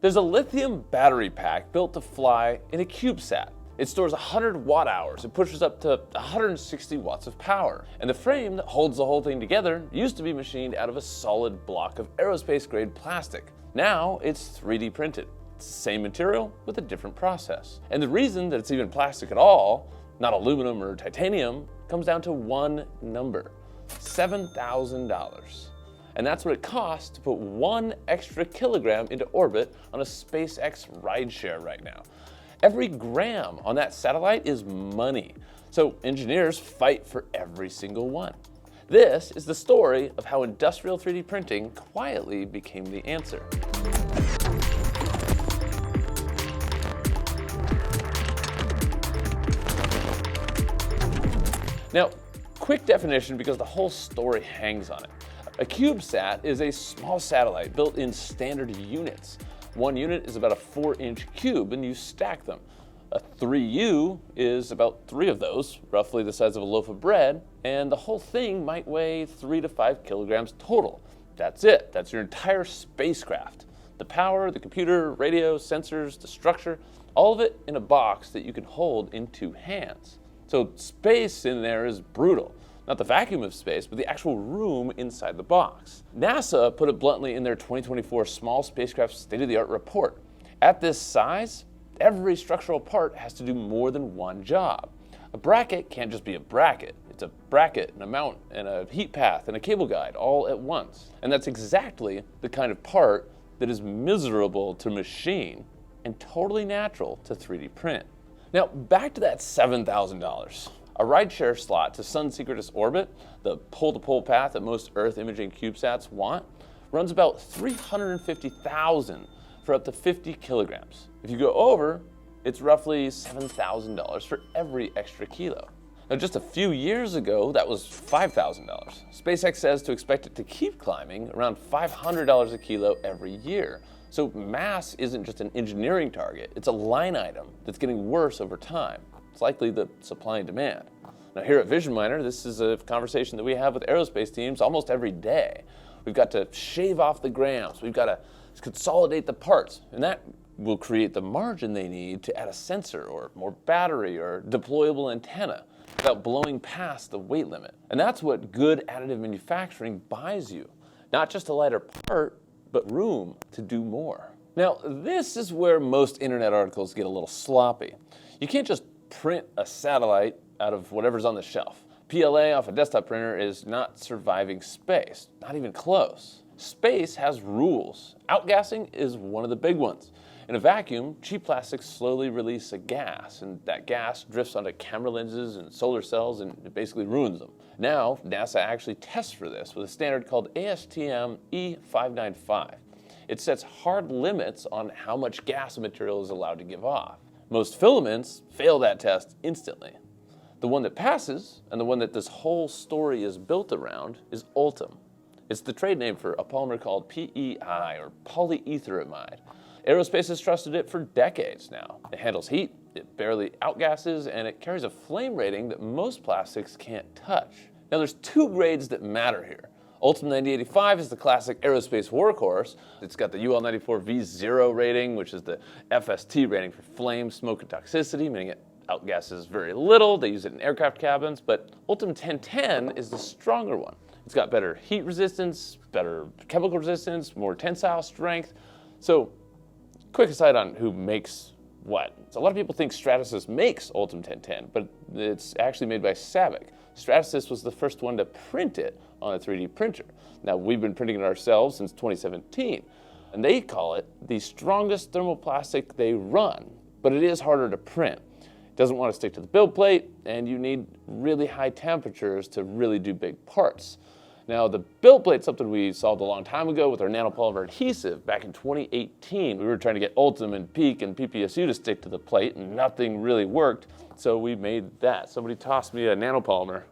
There's a lithium battery pack built to fly in a CubeSat. It stores 100 watt hours. It pushes up to 160 watts of power. And the frame that holds the whole thing together used to be machined out of a solid block of aerospace grade plastic. Now it's 3D printed. It's the same material with a different process. And the reason that it's even plastic at all, not aluminum or titanium, comes down to one number: $7,000. And that's what it costs to put 1 extra kilogram into orbit on a SpaceX rideshare right now. Every gram on that satellite is money, so engineers fight for every single one. This is the story of how industrial 3D printing quietly became the answer. Now, quick definition because the whole story hangs on it. A CubeSat is a small satellite built in standard units. One unit is about a 4-inch cube and you stack them. A 3U is about 3 of those, roughly the size of a loaf of bread, and the whole thing might weigh 3 to 5 kilograms total. That's it. That's your entire spacecraft. The power, the computer, radio, sensors, the structure, all of it in a box that you can hold in 2 hands. So space in there is brutal. Not the vacuum of space, but the actual room inside the box. NASA put it bluntly in their 2024 Small Spacecraft State-of-the-Art report. At this size, every structural part has to do more than one job. A bracket can't just be a bracket. It's a bracket and a mount and a heat path and a cable guide all at once. And that's exactly the kind of part that is miserable to machine and totally natural to 3D print. Now, back to that $7,000. A rideshare slot to Sun-Synchronous orbit, the pole-to-pole path that most Earth imaging CubeSats want, runs about $350,000 for up to 50 kilograms. If you go over, it's roughly $7,000 for every extra kilo. Now, just a few years ago, that was $5,000. SpaceX says to expect it to keep climbing around $500 a kilo every year. So mass isn't just an engineering target, it's a line item that's getting worse over time. It's likely the supply and demand. Now here at Vision Miner, this is a conversation that we have with aerospace teams almost every day. We've got to shave off the grams, we've got to consolidate the parts, and that will create the margin they need to add a sensor or more battery or deployable antenna without blowing past the weight limit. And that's what good additive manufacturing buys you. Not just a lighter part, but room to do more. Now, this is where most internet articles get a little sloppy. You can't just print a satellite out of whatever's on the shelf. PLA off a desktop printer is not surviving space, not even close. Space has rules. Outgassing is one of the big ones. In a vacuum, cheap plastics slowly release a gas, and that gas drifts onto camera lenses and solar cells and it basically ruins them. Now, NASA actually tests for this with a standard called ASTM E595. It sets hard limits on how much gas a material is allowed to give off. Most filaments fail that test instantly. The one that passes, and the one that this whole story is built around, is ULTEM. It's the trade name for a polymer called PEI, or polyetheramide. Aerospace has trusted it for decades now. It handles heat, it barely outgasses, and it carries a flame rating that most plastics can't touch. Now there's 2 grades that matter here. ULTEM 9085 is the classic aerospace workhorse. It's got the UL94 V0 rating, which is the FST rating for flame, smoke, and toxicity, meaning it outgasses very little. They use it in aircraft cabins, but ULTEM 1010 is the stronger one. It's got better heat resistance, better chemical resistance, more tensile strength. So, quick aside on who makes what. So a lot of people think Stratasys makes ULTEM 1010, but it's actually made by Sabic. Stratasys was the first one to print it on a 3D printer. Now, we've been printing it ourselves since 2017, and they call it the strongest thermoplastic they run, but it is harder to print. It doesn't want to stick to the build plate, and you need really high temperatures to really do big parts. Now, the build plate's something we solved a long time ago with our nanopolymer adhesive. Back in 2018, we were trying to get ULTEM and PEEK and PPSU to stick to the plate, and nothing really worked, so we made that. Somebody tossed me a nanopolymer.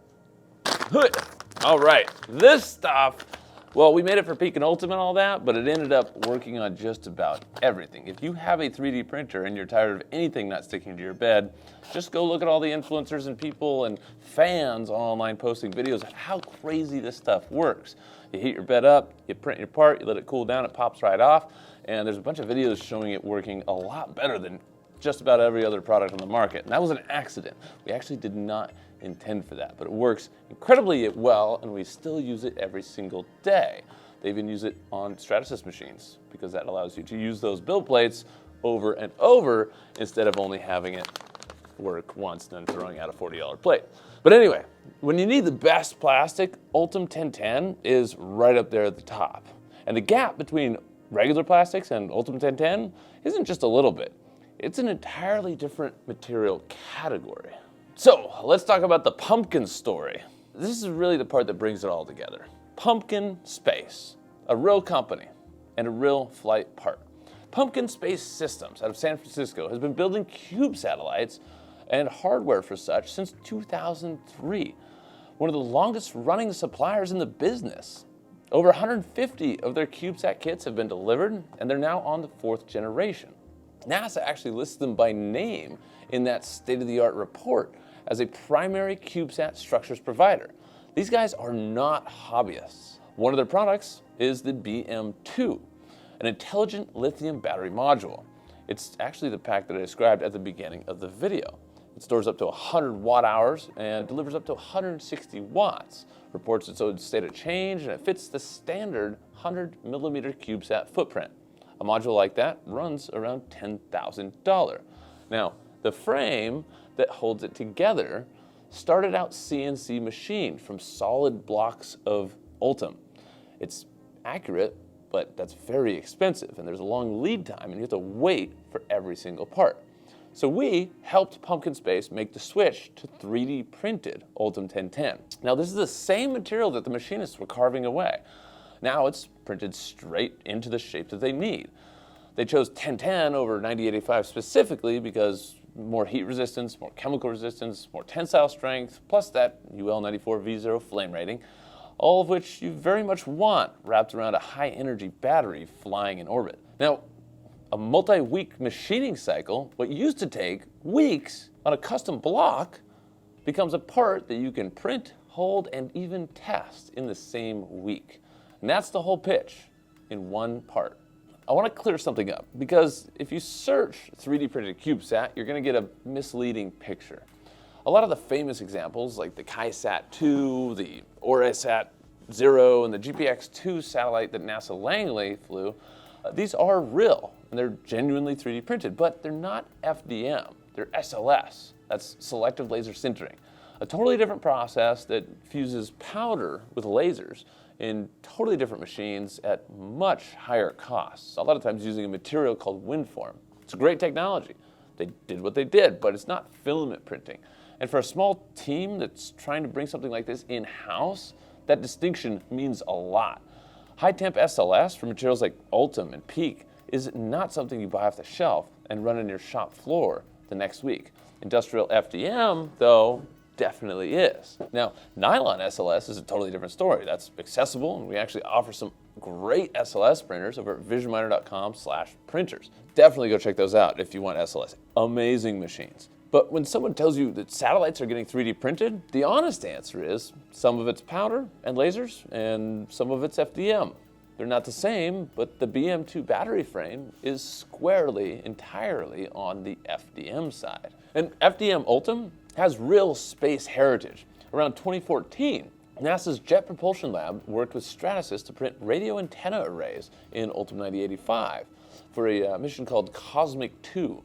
All right, this stuff, well, we made it for PEEK and ULTEM and all that, but it ended up working on just about everything. If you have a 3D printer and you're tired of anything not sticking to your bed, just go look at all the influencers and people and fans online posting videos of how crazy this stuff works. You heat your bed up, you print your part, you let it cool down, it pops right off. and there's a bunch of videos showing it working a lot better than just about every other product on the market. And that was an accident. We actually did not intend for that, but it works incredibly well, and we still use it every single day. They even use it on Stratasys machines because that allows you to use those build plates over and over instead of only having it work once and then throwing out a $40 plate. But anyway, when you need the best plastic, ULTEM 1010 is right up there at the top. And the gap between regular plastics and ULTEM 1010 isn't just a little bit. It's an entirely different material category. So let's talk about the Pumpkin story. This is really the part that brings it all together. Pumpkin Space, a real company and a real flight part. Pumpkin Space Systems out of San Francisco has been building cube satellites and hardware for such since 2003. One of the longest running suppliers in the business. Over 150 of their CubeSat kits have been delivered, and they're now on the 4th generation. NASA actually lists them by name in that state-of-the-art report as a primary CubeSat structures provider. These guys are not hobbyists. One of their products is the BM2, an intelligent lithium battery module. It's actually the pack that I described at the beginning of the video. It stores up to 100 watt hours and delivers up to 160 watts. Reports its own state of change, and it fits the standard 100mm CubeSat footprint. A module like that runs around $10,000. Now, the frame that holds it together started out CNC machined from solid blocks of ULTEM. It's accurate, but that's very expensive, and there's a long lead time, and you have to wait for every single part. So we helped Pumpkin Space make the switch to 3D printed ULTEM 1010. Now this is the same material that the machinists were carving away. Now it's printed straight into the shape that they need. They chose 1010 over 9085 specifically because more heat resistance, more chemical resistance, more tensile strength, plus that UL94 V0 flame rating, all of which you very much want wrapped around a high energy battery flying in orbit. Now, a multi-week machining cycle, what used to take weeks on a custom block, becomes a part that you can print, hold, and even test in the same week. And that's the whole pitch in one part. I want to clear something up because if you search 3D printed CubeSat, you're going to get a misleading picture. A lot of the famous examples like the KaiSat-2, the Orasat-0, and the GPX-2 satellite that NASA Langley flew, these are real and they're genuinely 3D printed, but they're not FDM, they're SLS. That's selective laser sintering, a totally different process that fuses powder with lasers in totally different machines at much higher costs, a lot of times using a material called wind form. It's a great technology. They did what they did, but it's not filament printing. And for a small team that's trying to bring something like this in-house, that distinction means a lot. High-temp SLS for materials like ULTEM and PEAK is not something you buy off the shelf and run on your shop floor the next week. Industrial FDM, though, definitely is. Now, nylon SLS is a totally different story. That's accessible, and we actually offer some great SLS printers over at visionminer.com/printers. Definitely go check those out if you want SLS. Amazing machines. But when someone tells you that satellites are getting 3D printed, the honest answer is some of it's powder and lasers, and some of it's FDM. They're not the same, but the BM2 battery frame is squarely, entirely on the FDM side. And FDM ULTEM has real space heritage. Around 2014, NASA's Jet Propulsion Lab worked with Stratasys to print radio antenna arrays in ULTEM 9085 for a mission called Cosmic 2.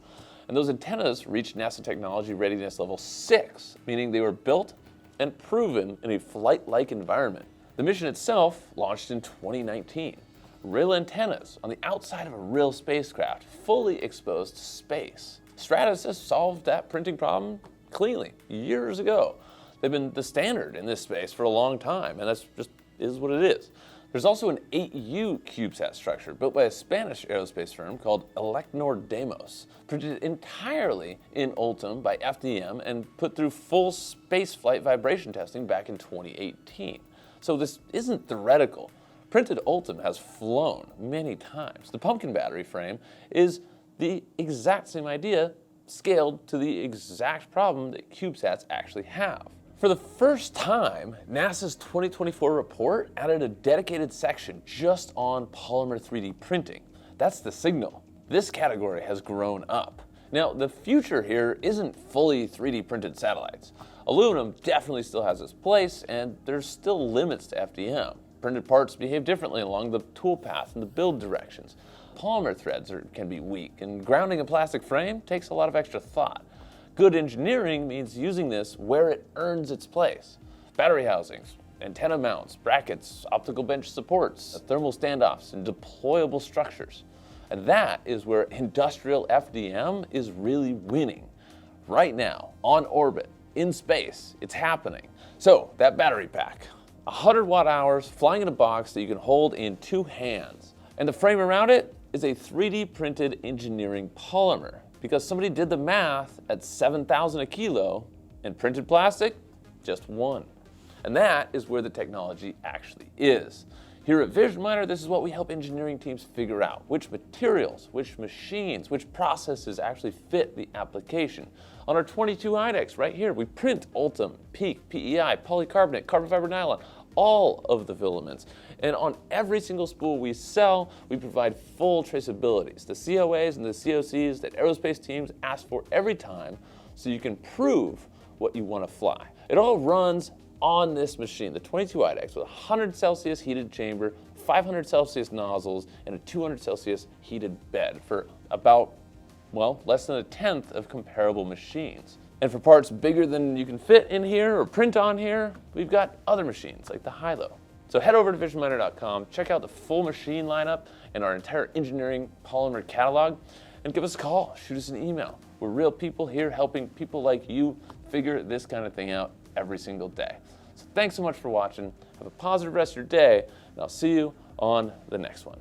And those antennas reached NASA Technology Readiness Level 6, meaning they were built and proven in a flight-like environment. The mission itself launched in 2019. Real antennas on the outside of a real spacecraft, fully exposed to space. Stratasys solved that printing problem cleanly years ago. They've been the standard in this space for a long time, and that's just is what it is. There's also an 8U CubeSat structure built by a Spanish aerospace firm called Elecnor Deimos, printed entirely in ULTEM by FDM and put through full spaceflight vibration testing back in 2018. So this isn't theoretical. Printed ULTEM has flown many times. The pumpkin battery frame is the exact same idea scaled to the exact problem that CubeSats actually have. For the first time, NASA's 2024 report added a dedicated section just on polymer 3D printing. That's the signal. This category has grown up. Now, the future here isn't fully 3D printed satellites. Aluminum definitely still has its place, and there's still limits to FDM. Printed parts behave differently along the toolpath and the build directions. Polymer threads can be weak, and grounding a plastic frame takes a lot of extra thought. Good engineering means using this where it earns its place. Battery housings, antenna mounts, brackets, optical bench supports, thermal standoffs, and deployable structures. And that is where industrial FDM is really winning. Right now, on orbit, in space, it's happening. So, that battery pack. 100 watt-hours flying in a box that you can hold in 2 hands. And the frame around it is a 3D printed engineering polymer, because somebody did the math at 7,000 a kilo and printed plastic, just 1. And that is where the technology actually is. Here at Vision Miner, this is what we help engineering teams figure out: which materials, which machines, which processes actually fit the application. On our 22 IDEX right here, we print ULTEM, PEEK, PEI, polycarbonate, carbon fiber nylon, all of the filaments. And on every single spool we sell, we provide full traceabilities, the COAs and the COCs that aerospace teams ask for every time, so you can prove what you want to fly. It all runs on this machine, the 22 IDEX, with a 100 Celsius heated chamber, 500 Celsius nozzles, and a 200 Celsius heated bed for about, well, less than 1/10 of comparable machines. And for parts bigger than you can fit in here or print on here, we've got other machines like the Hilo. So head over to visionminer.com, check out the full machine lineup and our entire engineering polymer catalog, and give us a call, shoot us an email. We're real people here helping people like you figure this kind of thing out every single day. So thanks so much for watching. Have a positive rest of your day, and I'll see you on the next one.